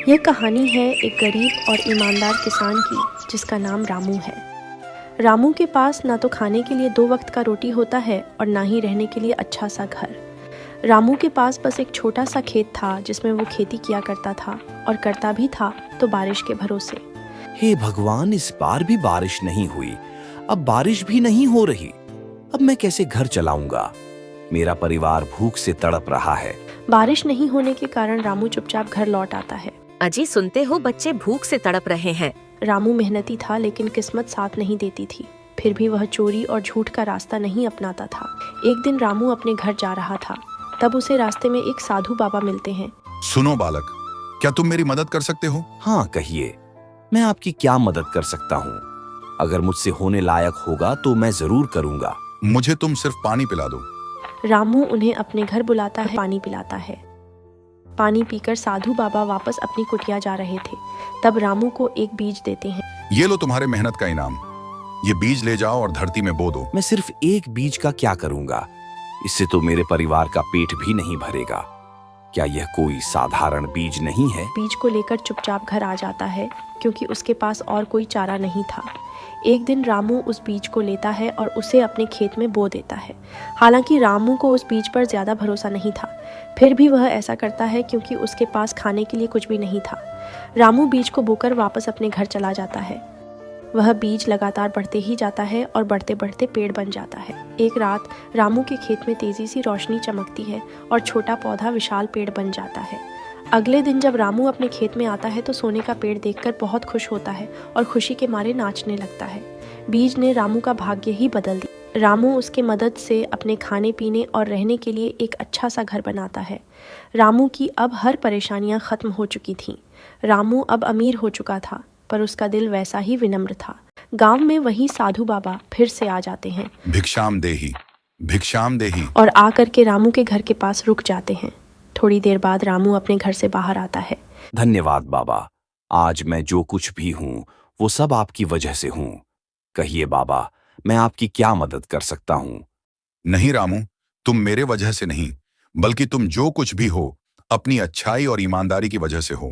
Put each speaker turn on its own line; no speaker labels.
यह कहानी है एक गरीब और ईमानदार किसान की जिसका नाम रामू है। रामू के पास ना तो खाने के लिए 2 वक्त का रोटी होता है और ना ही रहने के लिए अच्छा सा घर। रामू के पास बस एक छोटा सा खेत था जिसमें वो खेती किया करता था, और करता भी था तो बारिश के भरोसे।
हे भगवान, इस बार भी बारिश नहीं हुई। अब बारिश भी नहीं हो रही। अब मैं कैसे घर चलाऊंगा? मेरा परिवार भूख से तड़प रहा है।
बारिश नहीं होने के कारण रामू चुपचाप घर लौट आता है।
अजी, सुनते हो बच्चे भूख से तड़प रहे हैं।
रामू मेहनती था लेकिन किस्मत साथ नहीं देती थी। फिर भी वह चोरी और झूठ का रास्ता नहीं अपनाता था। एक दिन रामू अपने घर जा रहा था, तब उसे रास्ते में एक साधु बाबा मिलते हैं।
सुनो बालक, क्या तुम मेरी मदद कर सकते हो?
हाँ, कहिए, मैं आपकी क्या मदद कर सकता हूँ? अगर मुझसे होने लायक होगा तो मैं जरूर करूँगा।
मुझे तुम सिर्फ पानी पिला दो।
रामू उन्हें अपने घर बुलाता है, पानी पिलाता है। पानी पीकर साधु बाबा वापस अपनी कुटिया जा रहे थे। तब रामू को एक बीज देते हैं।
ये लो तुम्हारे मेहनत का इनाम। ये बीज ले जाओ और धरती में बो दो।
मैं सिर्फ एक बीज का क्या करूँगा? इससे तो मेरे परिवार का पेट भी नहीं भरेगा। क्या यह कोई साधारण बीज नहीं है?
बीज को लेकर चुपचाप घर आ जाता है क्योंकि उसके पास और कोई चारा नहीं था। एक दिन रामू उस बीज को लेता है और उसे अपने खेत में बो देता है। हालांकि रामू को उस बीज पर ज़्यादा भरोसा नहीं था, फिर भी वह ऐसा करता है क्योंकि उसके पास खाने के लिए कुछ भी नहीं था। रामू बीज को बोकर वापस अपने घर चला जाता है। वह बीज लगातार बढ़ते ही जाता है और बढ़ते बढ़ते पेड़ बन जाता है। एक रात रामू के खेत में तेजी सी रोशनी चमकती है और छोटा पौधा विशाल पेड़ बन जाता है। अगले दिन जब रामू अपने खेत में आता है तो सोने का पेड़ देखकर बहुत खुश होता है और खुशी के मारे नाचने लगता है। बीज ने रामू का भाग्य ही बदल दिया। रामू उसके मदद से अपने खाने पीने और रहने के लिए एक अच्छा सा घर बनाता है। रामू की अब हर परेशानियां खत्म हो चुकी थीं। रामू अब अमीर हो चुका था, पर उसका दिल वैसा ही विनम्र था। गांव में वही साधु बाबा फिर से आ जाते हैं।
भिक्षाम देही, भिक्षाम देही।
और आकर के रामू के घर के पास रुक जाते हैं। थोड़ी देर बाद रामू अपने घर से बाहर आता है।
धन्यवाद बाबा, आज मैं जो कुछ भी हूँ वो सब आपकी वजह से हूँ। कहिए बाबा, मैं आपकी क्या मदद कर सकता हूँ?
नहीं रामू, तुम मेरे वजह से नहीं, बल्कि तुम जो कुछ भी हो अपनी अच्छाई और ईमानदारी की वजह से हो।